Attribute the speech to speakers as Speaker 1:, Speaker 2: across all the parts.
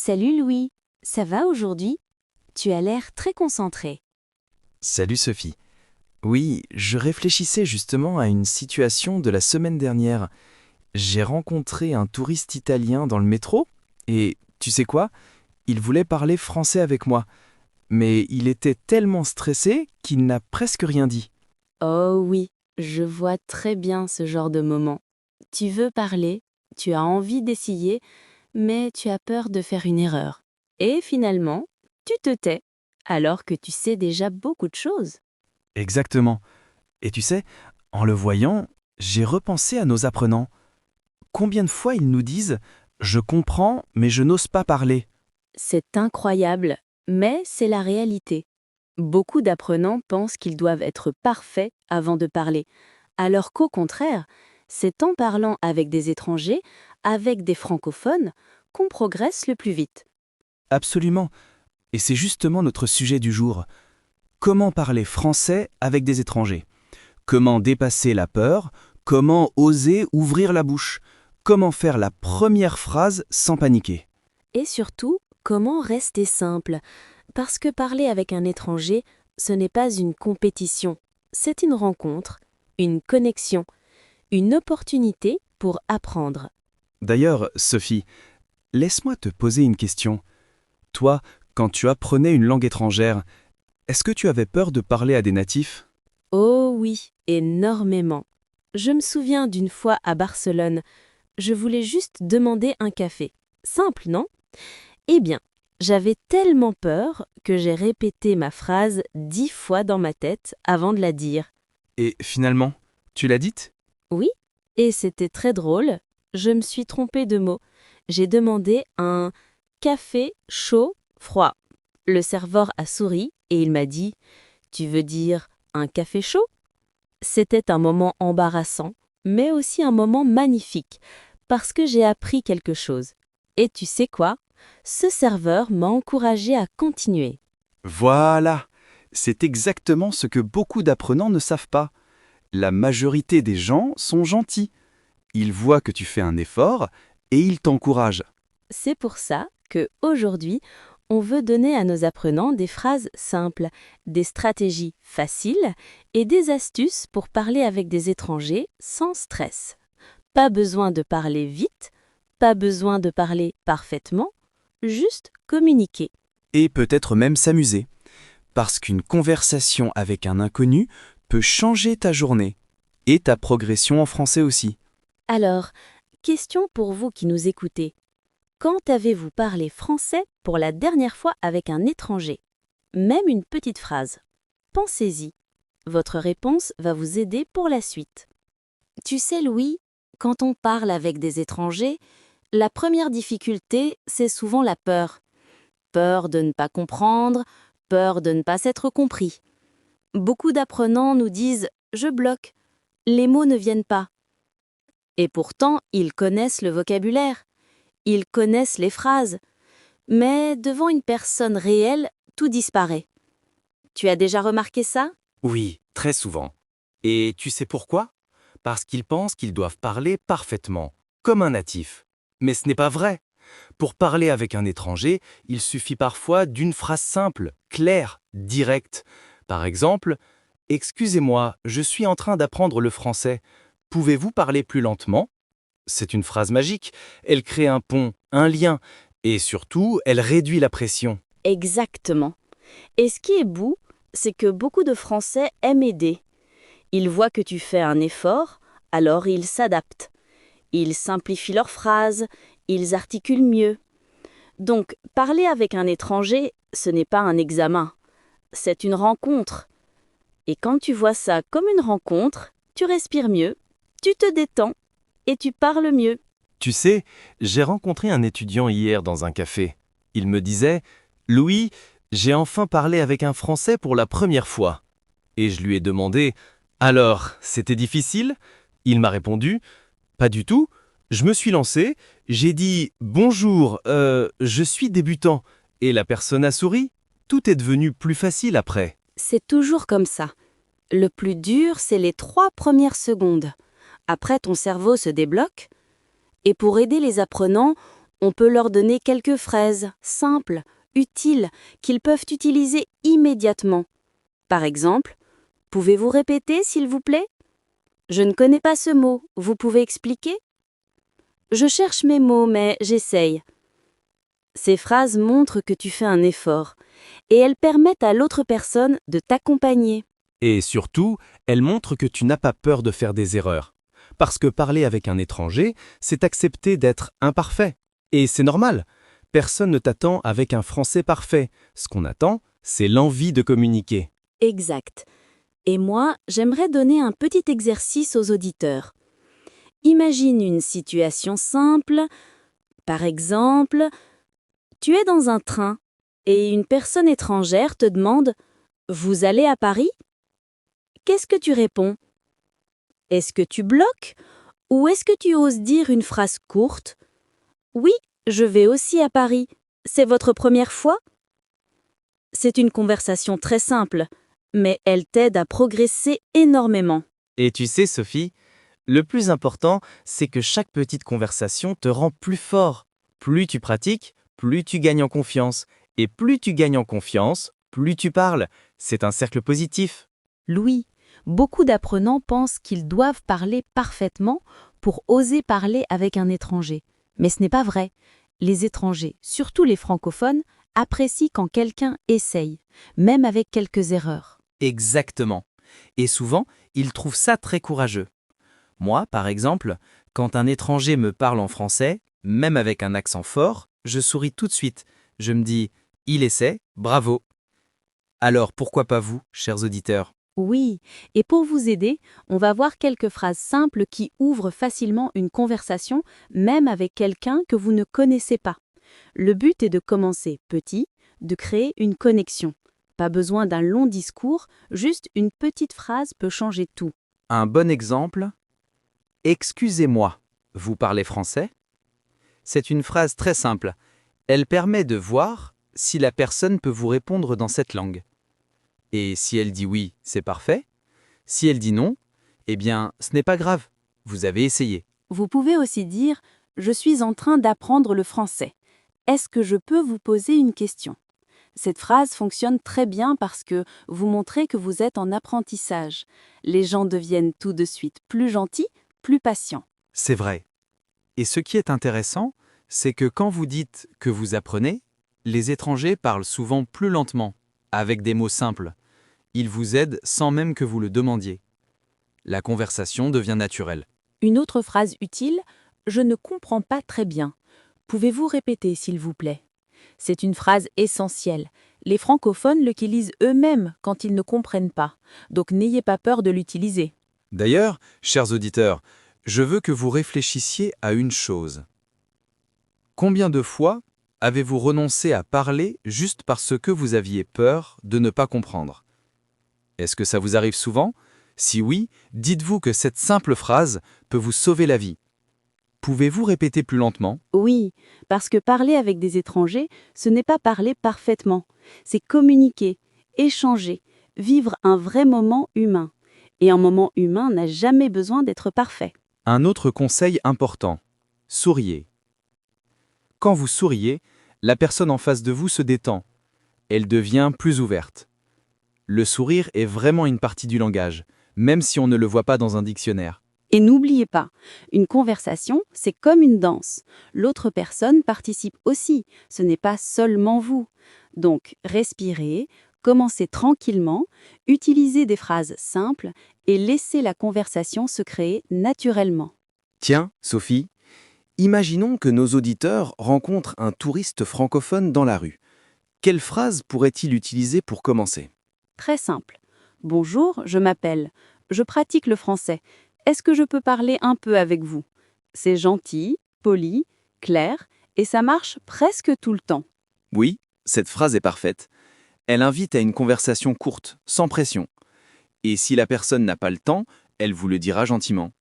Speaker 1: Salut Louis, ça va aujourd'hui? Tu as l'air très concentré.
Speaker 2: Salut Sophie. Oui, je réfléchissais justement à une situation de la semaine dernière. J'ai rencontré un touriste italien dans le métro et tu sais quoi? Il voulait parler français avec moi, mais il était tellement stressé qu'il n'a presque rien dit.
Speaker 1: Oh oui, je vois très bien ce genre de moment. Tu veux parler, tu as envie d'essayer, mais tu as peur de faire une erreur. Et finalement, tu te tais, alors que tu sais déjà beaucoup de choses.
Speaker 2: Exactement. Et tu sais, en le voyant, j'ai repensé à nos apprenants. Combien de fois ils nous disent ⁇ Je comprends, mais je n'ose pas parler ⁇
Speaker 1: C'est incroyable, mais c'est la réalité. Beaucoup d'apprenants pensent qu'ils doivent être parfaits avant de parler, alors qu'au contraire, c'est en parlant avec des étrangers, avec des francophones, qu'on progresse le plus vite.
Speaker 2: Absolument. Et c'est justement notre sujet du jour. Comment parler français avec des étrangers? Comment dépasser la peur? Comment oser ouvrir la bouche? Comment faire la première phrase sans paniquer?
Speaker 1: Et surtout, comment rester simple? Parce que parler avec un étranger, ce n'est pas une compétition, c'est une rencontre, une connexion, une opportunité pour apprendre.
Speaker 2: D'ailleurs, Sophie, laisse-moi te poser une question. Toi, quand tu apprenais une langue étrangère, est-ce que tu avais peur de parler à des natifs?
Speaker 1: Oh oui, énormément. Je me souviens d'une fois à Barcelone, je voulais juste demander un café. Simple, non? Eh bien, j'avais tellement peur que j'ai répété ma phrase 10 fois dans ma tête avant de la dire.
Speaker 2: Et finalement, tu l'as dite?
Speaker 1: Oui, et c'était très drôle, je me suis trompée de mots. J'ai demandé un café chaud, froid. Le serveur a souri et il m'a dit Tu veux dire un café chaud? C'était un moment embarrassant, mais aussi un moment magnifique, parce que j'ai appris quelque chose. Et tu sais quoi? Ce serveur m'a encouragé à continuer.
Speaker 2: Voilà! C'est exactement ce que beaucoup d'apprenants ne savent pas. La majorité des gens sont gentils. Ils voient que tu fais un effort et ils t'encouragent.
Speaker 1: C'est pour ça que aujourd'hui, on veut donner à nos apprenants des phrases simples, des stratégies faciles et des astuces pour parler avec des étrangers sans stress. Pas besoin de parler vite, pas besoin de parler parfaitement, juste communiquer.
Speaker 2: Et peut-être même s'amuser. Parce qu'une conversation avec un inconnu peut changer ta journée et ta progression en français aussi.
Speaker 1: Alors, question pour vous qui nous écoutez. Quand avez-vous parlé français pour la dernière fois avec un étranger? Même une petite phrase. Pensez-y. Votre réponse va vous aider pour la suite. Tu sais, Louis, quand on parle avec des étrangers, la première difficulté, c'est souvent la peur. Peur de ne pas comprendre, peur de ne pas s'être compris. Beaucoup d'apprenants nous disent « je bloque », les mots ne viennent pas. Et pourtant, ils connaissent le vocabulaire, ils connaissent les phrases. Mais devant une personne réelle, tout disparaît. Tu as déjà remarqué ça?
Speaker 3: Oui, très souvent. Et tu sais pourquoi? Parce qu'ils pensent qu'ils doivent parler parfaitement, comme un natif. Mais ce n'est pas vrai. Pour parler avec un étranger, il suffit parfois d'une phrase simple, claire, directe. Par exemple, Excusez-moi, je suis en train d'apprendre le français. Pouvez-vous parler plus lentement? C'est une phrase magique. Elle crée un pont, un lien. Et surtout, elle réduit la pression.
Speaker 1: Exactement. Et ce qui est beau, c'est que beaucoup de Français aiment aider. Ils voient que tu fais un effort, alors ils s'adaptent. Ils simplifient leurs phrases, ils articulent mieux. Donc, parler avec un étranger, ce n'est pas un examen, c'est une rencontre. Et quand tu vois ça comme une rencontre, tu respires mieux, tu te détends et tu parles mieux.
Speaker 3: Tu sais, j'ai rencontré un étudiant hier dans un café. Il me disait « Louis, j'ai enfin parlé avec un Français pour la première fois. » Et je lui ai demandé « Alors, c'était difficile ?» Il m'a répondu « Pas du tout. Je me suis lancé, j'ai dit « Bonjour, je suis débutant. » Et la personne a souri. Tout est devenu plus facile après.
Speaker 1: C'est toujours comme ça. Le plus dur, c'est les 3 premières secondes. Après, ton cerveau se débloque. Et pour aider les apprenants, On peut leur donner quelques phrases simples, utiles, qu'ils peuvent utiliser immédiatement. Par exemple, « Pouvez-vous répéter, s'il vous plaît ? Je ne connais pas ce mot, vous pouvez expliquer ? Je cherche mes mots, mais j'essaye. » Ces phrases montrent que tu fais un effort et elles permettent à l'autre personne de t'accompagner.
Speaker 3: Et surtout, elle montre que tu n'as pas peur de faire des erreurs. Parce que parler avec un étranger, c'est accepter d'être imparfait. Et c'est normal. Personne ne t'attend avec un français parfait. Ce qu'on attend, c'est l'envie de communiquer.
Speaker 1: Exact. Et moi, j'aimerais donner un petit exercice aux auditeurs. Imagine une situation simple. Par exemple, tu es dans un train et une personne étrangère te demande « Vous allez à Paris ?» Qu'est-ce que tu réponds? Est-ce que tu bloques ou est-ce que tu oses dire une phrase courte? Oui, je vais aussi à Paris. C'est votre première fois? C'est une conversation très simple, mais elle t'aide à progresser énormément.
Speaker 3: Et tu sais, Sophie, le plus important, c'est que chaque petite conversation te rend plus fort. Plus tu pratiques, plus tu gagnes en confiance. Et plus tu gagnes en confiance, plus tu parles. C'est un cercle positif.
Speaker 1: Louis, beaucoup d'apprenants pensent qu'ils doivent parler parfaitement pour oser parler avec un étranger. Mais ce n'est pas vrai. Les étrangers, surtout les francophones, apprécient quand quelqu'un essaye, même avec quelques erreurs.
Speaker 2: Exactement. Et souvent, ils trouvent ça très courageux. Moi, par exemple, quand un étranger me parle en français, même avec un accent fort, je souris tout de suite. Je me dis « il essaie, bravo ». Alors pourquoi pas vous, chers auditeurs?
Speaker 1: Oui, et pour vous aider, on va voir quelques phrases simples qui ouvrent facilement une conversation, même avec quelqu'un que vous ne connaissez pas. Le but est de commencer petit, de créer une connexion. Pas besoin d'un long discours, juste une petite phrase peut changer tout.
Speaker 2: Un bon exemple: « Excusez-moi, vous parlez français ?» C'est une phrase très simple. Elle permet de voir si la personne peut vous répondre dans cette langue. Et si elle dit oui, c'est parfait. Si elle dit non, eh bien, ce n'est pas grave. Vous avez essayé.
Speaker 1: Vous pouvez aussi dire « Je suis en train d'apprendre le français. Est-ce que je peux vous poser une question ?» Cette phrase fonctionne très bien parce que vous montrez que vous êtes en apprentissage. Les gens deviennent tout de suite plus gentils, plus patients.
Speaker 2: C'est vrai. Et ce qui est intéressant, c'est que quand vous dites que vous apprenez, les étrangers parlent souvent plus lentement, avec des mots simples. Ils vous aident sans même que vous le demandiez. La conversation devient naturelle.
Speaker 1: Une autre phrase utile « Je ne comprends pas très bien. Pouvez-vous répéter, s'il vous plaît ?» C'est une phrase essentielle. Les francophones l'utilisent eux-mêmes quand ils ne comprennent pas, donc n'ayez pas peur de l'utiliser.
Speaker 2: D'ailleurs, chers auditeurs, je veux que vous réfléchissiez à une chose. Combien de fois avez-vous renoncé à parler juste parce que vous aviez peur de ne pas comprendre? Est-ce que ça vous arrive souvent? Si oui, dites-vous que cette simple phrase peut vous sauver la vie. Pouvez-vous répéter plus lentement?
Speaker 1: Oui, parce que parler avec des étrangers, ce n'est pas parler parfaitement. C'est communiquer, échanger, vivre un vrai moment humain. Et un moment humain n'a jamais besoin d'être parfait.
Speaker 2: Un autre conseil important. Souriez. Quand vous souriez, la personne en face de vous se détend. Elle devient plus ouverte. Le sourire est vraiment une partie du langage, même si on ne le voit pas dans un dictionnaire.
Speaker 1: Et n'oubliez pas, une conversation, c'est comme une danse. L'autre personne participe aussi, ce n'est pas seulement vous. Donc, respirez, commencez tranquillement, utilisez des phrases simples et laissez la conversation se créer naturellement.
Speaker 3: Tiens, Sophie, imaginons que nos auditeurs rencontrent un touriste francophone dans la rue. Quelle phrase pourrait-il utiliser pour commencer?
Speaker 1: Très simple. Bonjour, je m'appelle. Je pratique le français. Est-ce que je peux parler un peu avec vous? C'est gentil, poli, clair, et ça marche presque tout le temps.
Speaker 3: Oui, cette phrase est parfaite. Elle invite à une conversation courte, sans pression. Et si la personne n'a pas le temps, elle vous le dira gentiment.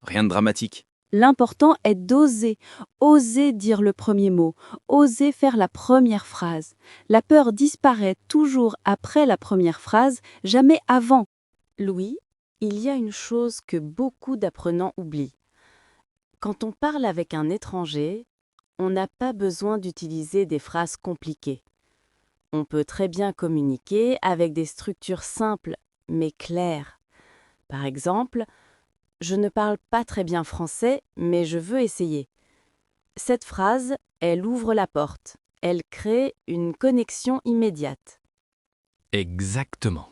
Speaker 3: Rien de dramatique.
Speaker 1: L'important est d'oser, oser dire le premier mot, oser faire la première phrase. La peur disparaît toujours après la première phrase, jamais avant. Louis, il y a une chose que beaucoup d'apprenants oublient. Quand on parle avec un étranger, On n'a pas besoin d'utiliser des phrases compliquées. On peut très bien communiquer avec des structures simples mais claires. Par exemple, je ne parle pas très bien français, mais je veux essayer. Cette phrase, elle ouvre la porte. Elle crée une connexion immédiate.
Speaker 4: Exactement.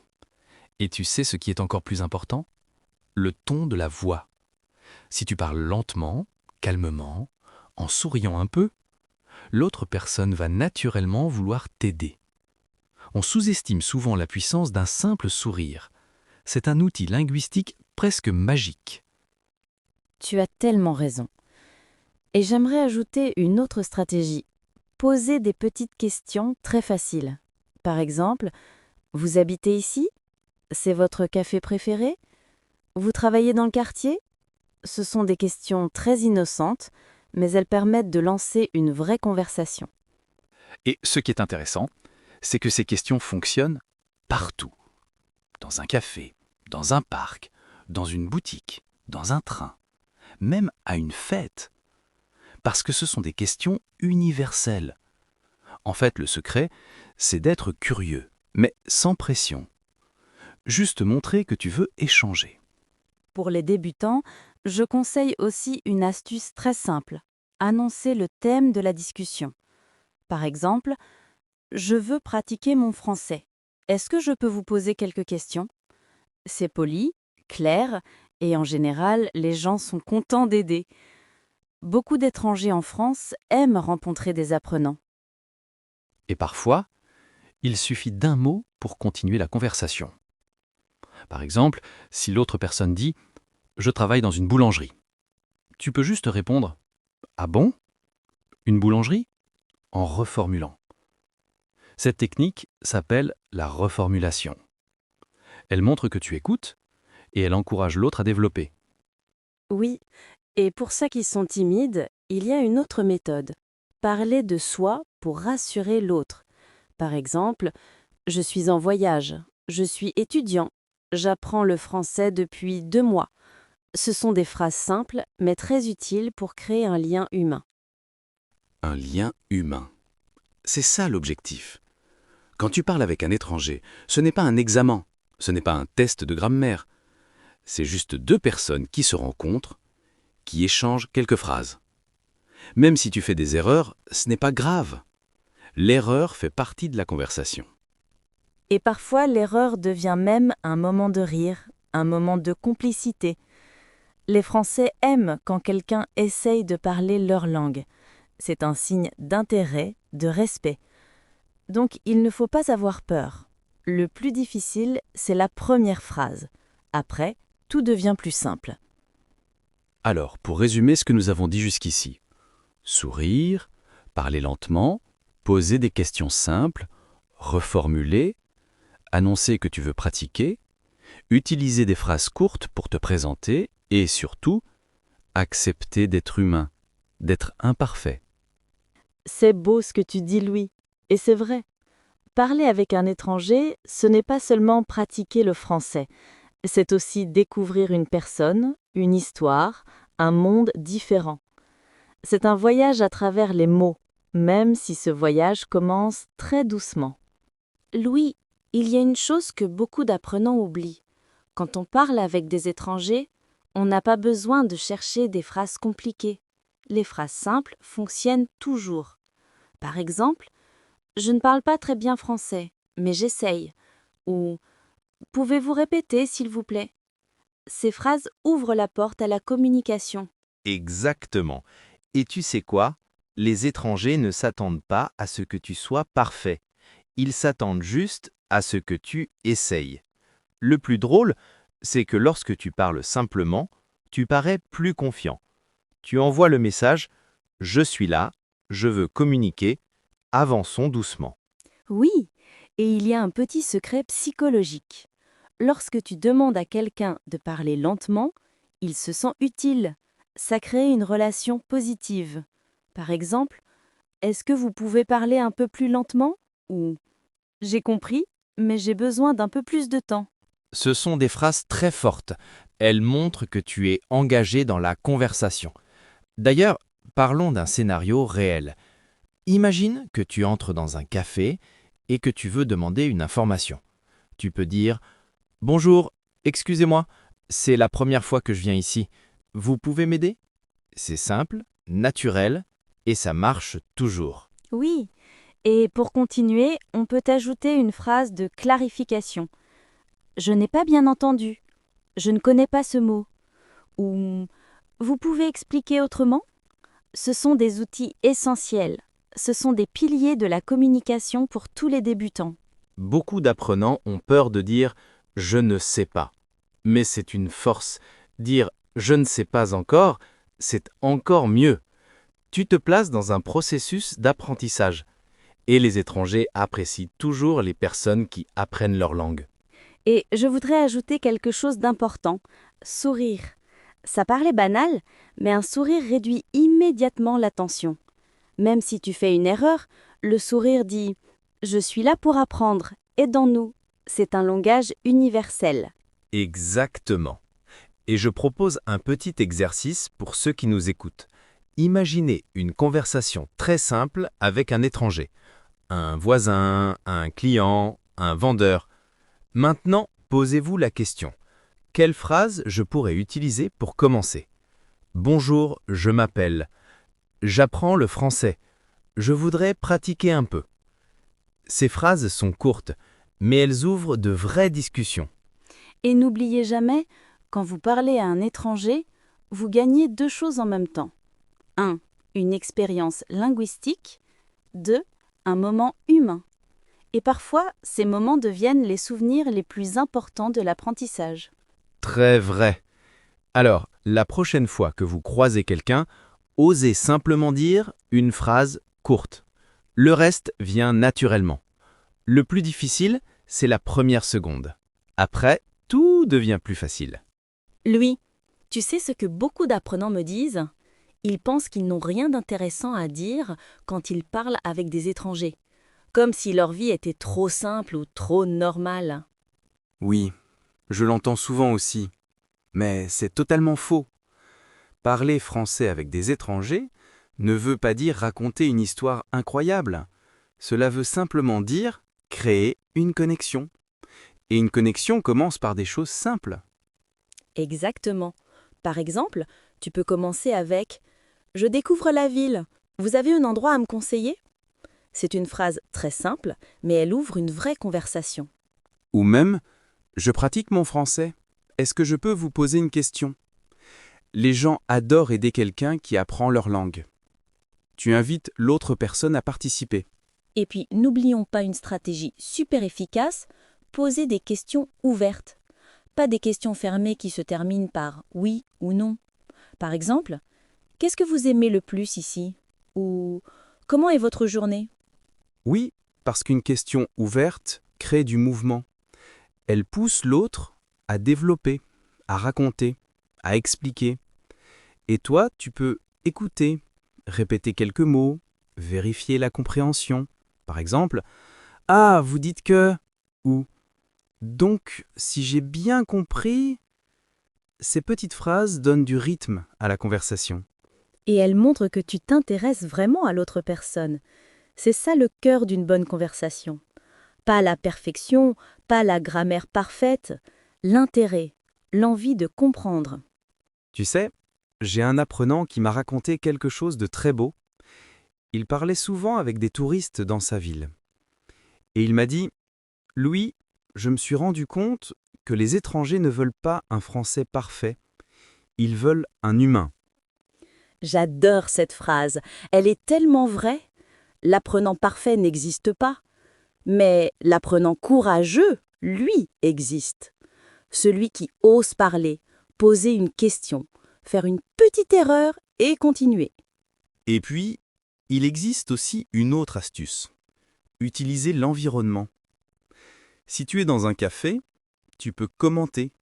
Speaker 4: Et tu sais ce qui est encore plus important? Le ton de la voix. Si tu parles lentement, calmement, en souriant un peu, l'autre personne va naturellement vouloir t'aider. On sous-estime souvent la puissance d'un simple sourire. C'est un outil linguistique presque magique.
Speaker 1: Tu as tellement raison. Et j'aimerais ajouter une autre stratégie. Poser des petites questions très faciles. Par exemple, vous habitez ici? C'est votre café préféré? Vous travaillez dans le quartier? Ce sont des questions très innocentes, mais elles permettent de lancer une vraie conversation.
Speaker 4: Et ce qui est intéressant, c'est que ces questions fonctionnent partout. Dans un café, dans un parc, dans une boutique, dans un train, même à une fête. Parce que ce sont des questions universelles. En fait, le secret, c'est d'être curieux, mais sans pression. Juste montrer que tu veux échanger.
Speaker 1: Pour les débutants, je conseille aussi une astuce très simple. Annoncer le thème de la discussion. Par exemple, je veux pratiquer mon français. Est-ce que je peux vous poser quelques questions? C'est poli, clair, et en général, les gens sont contents d'aider. Beaucoup d'étrangers en France aiment rencontrer des apprenants.
Speaker 4: Et parfois, il suffit d'un mot pour continuer la conversation. Par exemple, si l'autre personne dit « Je travaille dans une boulangerie », tu peux juste répondre « Ah bon? Une boulangerie ?» en reformulant. Cette technique s'appelle la reformulation. Elle montre que tu écoutes et elle encourage l'autre à développer.
Speaker 1: Oui, et pour ceux qui sont timides, il y a une autre méthode. Parler de soi pour rassurer l'autre. Par exemple, je suis en voyage, je suis étudiant, j'apprends le français depuis 2 mois. Ce sont des phrases simples, mais très utiles pour créer un lien humain.
Speaker 3: Un lien humain. C'est ça l'objectif. Quand tu parles avec un étranger, ce n'est pas un examen, ce n'est pas un test de grammaire. C'est juste 2 personnes qui se rencontrent, qui échangent quelques phrases. Même si tu fais des erreurs, ce n'est pas grave. L'erreur fait partie de la conversation.
Speaker 1: Et parfois, l'erreur devient même un moment de rire, un moment de complicité. Les Français aiment quand quelqu'un essaye de parler leur langue. C'est un signe d'intérêt, de respect. Donc, il ne faut pas avoir peur. Le plus difficile, c'est la première phrase. Après, tout devient plus simple.
Speaker 3: Alors, pour résumer ce que nous avons dit jusqu'ici, sourire, parler lentement, poser des questions simples, reformuler, annoncer que tu veux pratiquer, utiliser des phrases courtes pour te présenter et surtout, accepter d'être humain, d'être imparfait.
Speaker 1: C'est beau ce que tu dis, Louis. Et c'est vrai. Parler avec un étranger, ce n'est pas seulement pratiquer le français. C'est aussi découvrir une personne, une histoire, un monde différent. C'est un voyage à travers les mots, même si ce voyage commence très doucement. Louis, il y a une chose que beaucoup d'apprenants oublient. Quand on parle avec des étrangers, on n'a pas besoin de chercher des phrases compliquées. Les phrases simples fonctionnent toujours. Par exemple, je ne parle pas très bien français, mais j'essaye. Ou pouvez-vous répéter, s'il vous plaît? Ces phrases ouvrent la porte à la communication.
Speaker 5: Exactement. Et tu sais quoi? Les étrangers ne s'attendent pas à ce que tu sois parfait. Ils s'attendent juste à ce que tu essayes. Le plus drôle, c'est que lorsque tu parles simplement, tu parais plus confiant. Tu envoies le message « Je suis là, je veux communiquer, avançons doucement ».
Speaker 1: Oui, et il y a un petit secret psychologique. Lorsque tu demandes à quelqu'un de parler lentement, il se sent utile. Ça crée une relation positive. Par exemple, est-ce que vous pouvez parler un peu plus lentement? Ou j'ai compris, mais j'ai besoin d'un peu plus de temps.
Speaker 5: Ce sont des phrases très fortes. Elles montrent que tu es engagé dans la conversation. D'ailleurs, Parlons d'un scénario réel. Imagine que tu entres dans un café et que tu veux demander une information. Tu peux dire « Bonjour, excusez-moi, c'est la première fois que je viens ici. Vous pouvez m'aider ?» C'est simple, naturel et ça marche toujours.
Speaker 1: Oui. Et pour continuer, on peut ajouter une phrase de clarification. Je n'ai pas bien entendu. Je ne connais pas ce mot. Ou vous pouvez expliquer autrement? Ce sont des outils essentiels. Ce sont des piliers de la communication pour tous les débutants.
Speaker 5: Beaucoup d'apprenants ont peur de dire « je ne sais pas ». Mais c'est une force. Dire « je ne sais pas encore », c'est encore mieux. Tu te places dans un processus d'apprentissage. Et les étrangers apprécient toujours les personnes qui apprennent leur langue.
Speaker 1: Et je voudrais ajouter quelque chose d'important. Sourire. Ça paraît banal, mais un sourire réduit immédiatement la tension. Même si tu fais une erreur, le sourire dit « Je suis là pour apprendre, aidons-nous ». C'est un langage universel.
Speaker 5: Exactement. Et je propose un petit exercice pour ceux qui nous écoutent. Imaginez une conversation très simple avec un étranger. Un voisin, un client, un vendeur. Maintenant, posez-vous la question. Quelle phrase je pourrais utiliser pour commencer? Bonjour, je m'appelle. J'apprends le français. Je voudrais pratiquer un peu. Ces phrases sont courtes, mais elles ouvrent de vraies discussions.
Speaker 1: Et n'oubliez jamais, quand vous parlez à un étranger, vous gagnez 2 choses en même temps. 1. Une expérience linguistique. 2. Un moment humain. Et parfois, ces moments deviennent les souvenirs les plus importants de l'apprentissage.
Speaker 5: Très vrai. Alors, la prochaine fois que vous croisez quelqu'un, osez simplement dire une phrase courte. Le reste vient naturellement. Le plus difficile, c'est la première seconde. Après, tout devient plus facile.
Speaker 1: Louis, tu sais ce que beaucoup d'apprenants me disent? Ils pensent qu'ils n'ont rien d'intéressant à dire quand ils parlent avec des étrangers, comme si leur vie était trop simple ou trop normale.
Speaker 2: Oui, je l'entends souvent aussi. Mais c'est totalement faux. Parler français avec des étrangers ne veut pas dire raconter une histoire incroyable. Cela veut simplement dire créer une connexion. Et une connexion commence par des choses simples.
Speaker 1: Exactement. Par exemple, tu peux commencer avec « Je découvre la ville. Vous avez un endroit à me conseiller ?» C'est une phrase très simple, mais elle ouvre une vraie conversation.
Speaker 2: Ou même « Je pratique mon français. Est-ce que je peux vous poser une question ?» Les gens adorent aider quelqu'un qui apprend leur langue. Tu invites l'autre personne à participer.
Speaker 1: Et puis, n'oublions pas une stratégie super efficace, poser des questions ouvertes. Pas des questions fermées qui se terminent par « oui » ou « non ». Par exemple, « Qu'est-ce que vous aimez le plus ici ?» ou « Comment est votre journée ?»
Speaker 2: Oui, parce qu'une question ouverte crée du mouvement. Elle pousse l'autre à développer, à raconter, à expliquer. Et toi, tu peux écouter, répéter quelques mots, vérifier la compréhension. Par exemple, « Ah, vous dites que… » ou « Donc, si j'ai bien compris… » Ces petites phrases donnent du rythme à la conversation.
Speaker 1: Et elles montrent que tu t'intéresses vraiment à l'autre personne. C'est ça le cœur d'une bonne conversation. Pas la perfection, pas la grammaire parfaite, l'intérêt, l'envie de comprendre.
Speaker 2: Tu sais, j'ai un apprenant qui m'a raconté quelque chose de très beau. Il parlait souvent avec des touristes dans sa ville. Et il m'a dit « Louis, je me suis rendu compte que les étrangers ne veulent pas un français parfait. Ils veulent un humain. »
Speaker 1: J'adore cette phrase. Elle est tellement vraie. L'apprenant parfait n'existe pas. Mais l'apprenant courageux, lui, existe. Celui qui ose parler, poser une question, faire une petite erreur et continuer.
Speaker 2: Et puis, il existe aussi une autre astuce. Utiliser l'environnement. Si tu es dans un café, tu peux commenter.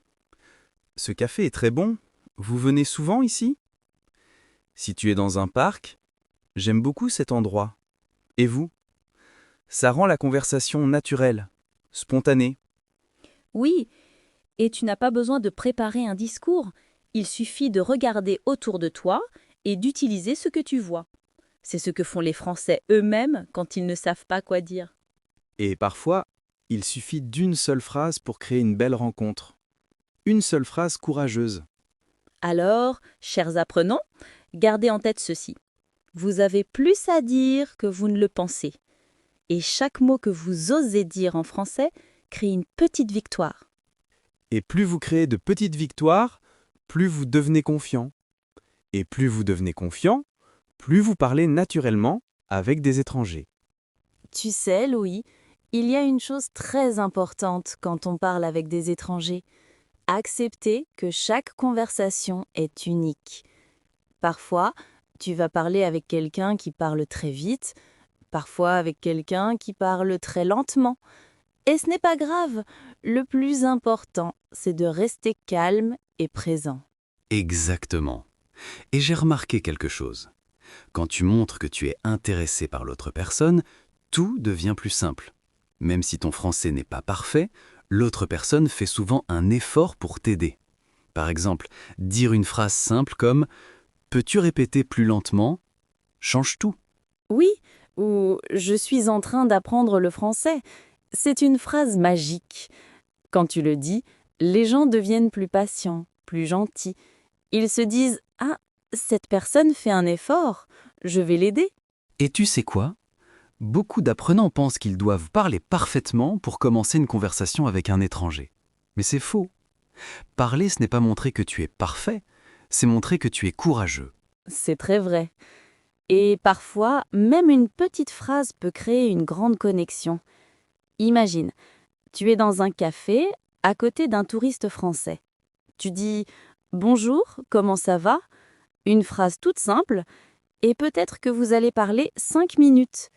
Speaker 2: « Ce café est très bon. Vous venez souvent ici ?» Si tu es dans un parc, « J'aime beaucoup cet endroit. Et vous ?» Ça rend la conversation naturelle, spontanée.
Speaker 1: Oui, et tu n'as pas besoin de préparer un discours. Il suffit de regarder autour de toi et d'utiliser ce que tu vois. C'est ce que font les Français eux-mêmes quand ils ne savent pas quoi dire.
Speaker 2: Et parfois, il suffit d'une seule phrase pour créer une belle rencontre. Une seule phrase courageuse.
Speaker 1: Alors, chers apprenants, gardez en tête ceci. Vous avez plus à dire que vous ne le pensez. Et chaque mot que vous osez dire en français crée une petite victoire.
Speaker 2: Et plus vous créez de petites victoires, plus vous devenez confiant. Et plus vous devenez confiant, plus vous parlez naturellement avec des étrangers.
Speaker 1: Tu sais, Louis, il y a une chose très importante quand on parle avec des étrangers. Accepter que chaque conversation est unique. Parfois, tu vas parler avec quelqu'un qui parle très vite, parfois avec quelqu'un qui parle très lentement. Et ce n'est pas grave. Le plus important, c'est de rester calme et présent.
Speaker 3: Exactement. Et j'ai remarqué quelque chose. Quand tu montres que tu es intéressé par l'autre personne, tout devient plus simple. Même si ton français n'est pas parfait, l'autre personne fait souvent un effort pour t'aider. Par exemple, dire une phrase simple comme « Peux-tu répéter plus lentement ?» change tout.
Speaker 1: Oui, ou « Je suis en train d'apprendre le français ». C'est une phrase magique. Quand tu le dis, les gens deviennent plus patients, plus gentils. Ils se disent « Ah, cette personne fait un effort, je vais l'aider ».
Speaker 3: Et tu sais quoi ? Beaucoup d'apprenants pensent qu'ils doivent parler parfaitement pour commencer une conversation avec un étranger. Mais c'est faux. Parler, ce n'est pas montrer que tu es parfait, c'est montrer que tu es courageux.
Speaker 1: C'est très vrai. Et parfois, même une petite phrase peut créer une grande connexion. Imagine, tu es dans un café à côté d'un touriste français. Tu dis « Bonjour, comment ça va ?» Une phrase toute simple, et peut-être que vous allez parler 5 minutes.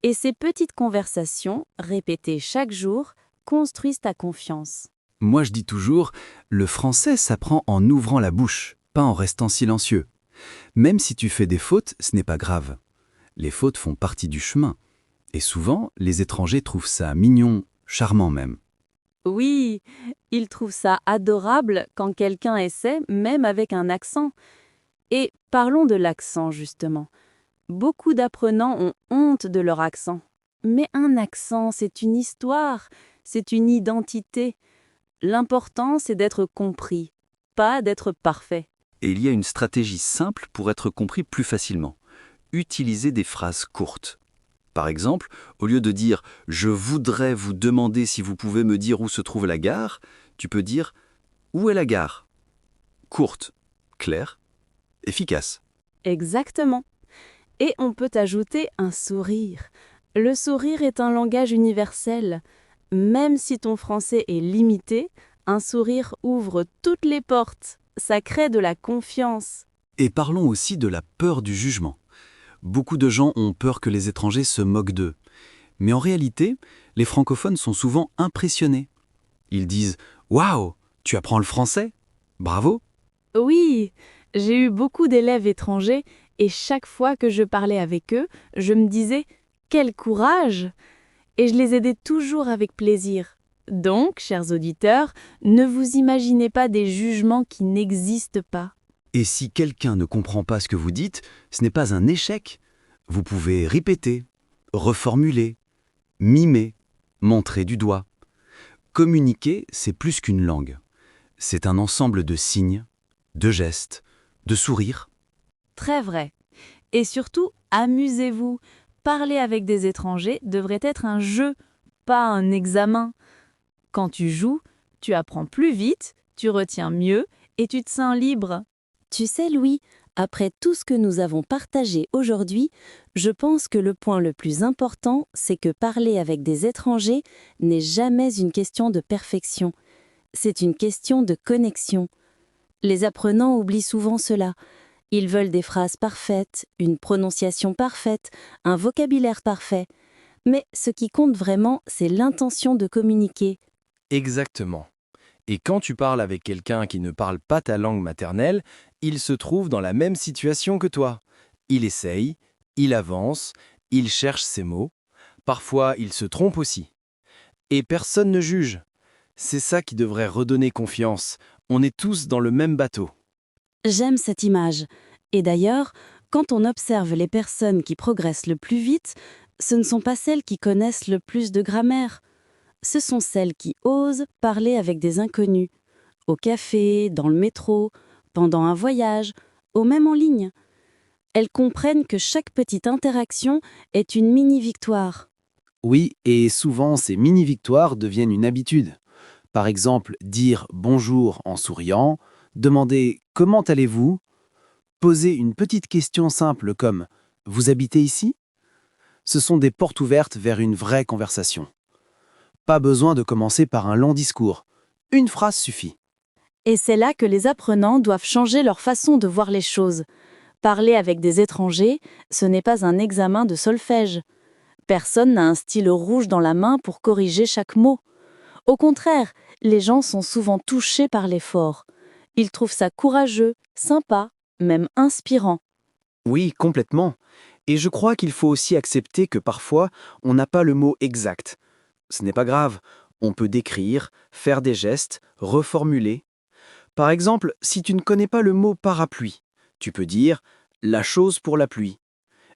Speaker 1: Et ces petites conversations, répétées chaque jour, construisent ta confiance.
Speaker 3: Moi, je dis toujours, le français s'apprend en ouvrant la bouche, pas en restant silencieux. Même si tu fais des fautes, ce n'est pas grave. Les fautes font partie du chemin. Et souvent, les étrangers trouvent ça mignon, charmant même.
Speaker 1: Oui, ils trouvent ça adorable quand quelqu'un essaie, même avec un accent. Et parlons de l'accent, justement. Beaucoup d'apprenants ont honte de leur accent. Mais un accent, c'est une histoire, c'est une identité. L'important, c'est d'être compris, pas d'être parfait.
Speaker 6: Et il y a une stratégie simple pour être compris plus facilement. Utilisez des phrases courtes. Par exemple, au lieu de dire « Je voudrais vous demander si vous pouvez me dire où se trouve la gare », tu peux dire « Où est la gare ?» Courte, claire, efficace.
Speaker 1: Exactement. Et on peut ajouter un sourire. Le sourire est un langage universel. Même si ton français est limité, un sourire ouvre toutes les portes. Ça crée de la confiance.
Speaker 3: Et parlons aussi de la peur du jugement. Beaucoup de gens ont peur que les étrangers se moquent d'eux. Mais en réalité, les francophones sont souvent impressionnés. Ils disent « Waouh, tu apprends le français ? Bravo !»
Speaker 1: Oui, j'ai eu beaucoup d'élèves étrangers et chaque fois que je parlais avec eux, je me disais « Quel courage !» Et je les aidais toujours avec plaisir. Donc, chers auditeurs, ne vous imaginez pas des jugements qui n'existent pas.
Speaker 3: Et si quelqu'un ne comprend pas ce que vous dites, ce n'est pas un échec. Vous pouvez répéter, reformuler, mimer, montrer du doigt. Communiquer, c'est plus qu'une langue. C'est un ensemble de signes, de gestes, de sourires.
Speaker 1: Très vrai. Et surtout, amusez-vous. Parler avec des étrangers devrait être un jeu, pas un examen. Quand tu joues, tu apprends plus vite, tu retiens mieux et tu te sens libre. Tu sais, Louis, après tout ce que nous avons partagé aujourd'hui, je pense que le point le plus important, c'est que parler avec des étrangers n'est jamais une question de perfection. C'est une question de connexion. Les apprenants oublient souvent cela. Ils veulent des phrases parfaites, une prononciation parfaite, un vocabulaire parfait. Mais ce qui compte vraiment, c'est l'intention de communiquer.
Speaker 2: Exactement. Et quand tu parles avec quelqu'un qui ne parle pas ta langue maternelle, il se trouve dans la même situation que toi. Il essaye, il avance, il cherche ses mots. Parfois, il se trompe aussi. Et personne ne juge. C'est ça qui devrait redonner confiance. On est tous dans le même bateau.
Speaker 1: J'aime cette image. Et d'ailleurs, quand on observe les personnes qui progressent le plus vite, ce ne sont pas celles qui connaissent le plus de grammaire. Ce sont celles qui osent parler avec des inconnus, au café, dans le métro, pendant un voyage, ou même en ligne. Elles comprennent que chaque petite interaction est une mini-victoire.
Speaker 7: Oui, et souvent ces mini-victoires deviennent une habitude. Par exemple, dire bonjour en souriant, demander comment allez-vous, poser une petite question simple comme vous habitez ici? Ce sont des portes ouvertes vers une vraie conversation. Pas besoin de commencer par un long discours. Une phrase suffit.
Speaker 1: Et c'est là que les apprenants doivent changer leur façon de voir les choses. Parler avec des étrangers, ce n'est pas un examen de solfège. Personne n'a un stylo rouge dans la main pour corriger chaque mot. Au contraire, les gens sont souvent touchés par l'effort. Ils trouvent ça courageux, sympa, même inspirant.
Speaker 7: Oui, complètement. Et je crois qu'il faut aussi accepter que parfois, on n'a pas le mot exact. Ce n'est pas grave, on peut décrire, faire des gestes, reformuler. Par exemple, si tu ne connais pas le mot parapluie, tu peux dire « la chose pour la pluie ».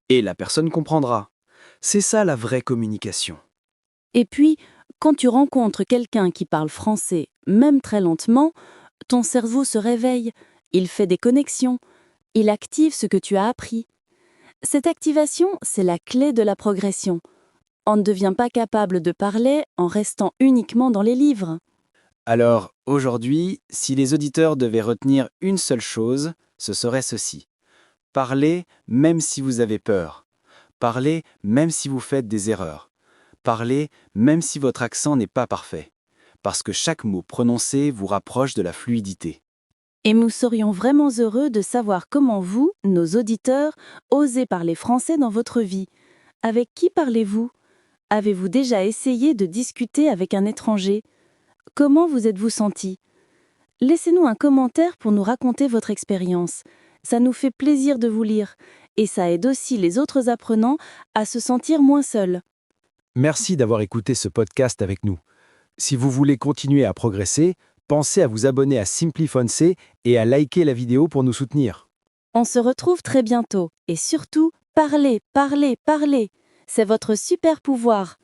Speaker 7: Et la personne comprendra. C'est ça la vraie communication.
Speaker 1: Et puis, quand tu rencontres quelqu'un qui parle français, même très lentement, ton cerveau se réveille, il fait des connexions, il active ce que tu as appris. Cette activation, c'est la clé de la progression. On ne devient pas capable de parler en restant uniquement dans les livres.
Speaker 7: Alors, aujourd'hui, si les auditeurs devaient retenir une seule chose, ce serait ceci. Parlez même si vous avez peur. Parlez même si vous faites des erreurs. Parlez même si votre accent n'est pas parfait. Parce que chaque mot prononcé vous rapproche de la fluidité.
Speaker 1: Et nous serions vraiment heureux de savoir comment vous, nos auditeurs, osez parler français dans votre vie. Avec qui parlez-vous? Avez-vous déjà essayé de discuter avec un étranger? Comment vous êtes-vous senti? Laissez-nous un commentaire pour nous raconter votre expérience. Ça nous fait plaisir de vous lire et ça aide aussi les autres apprenants à se sentir moins seuls.
Speaker 7: Merci d'avoir écouté ce podcast avec nous. Si vous voulez continuer à progresser, pensez à vous abonner à SimpliFonce et à liker la vidéo pour nous soutenir.
Speaker 1: On se retrouve très bientôt et surtout, parlez, parlez, parlez. C'est votre super pouvoir.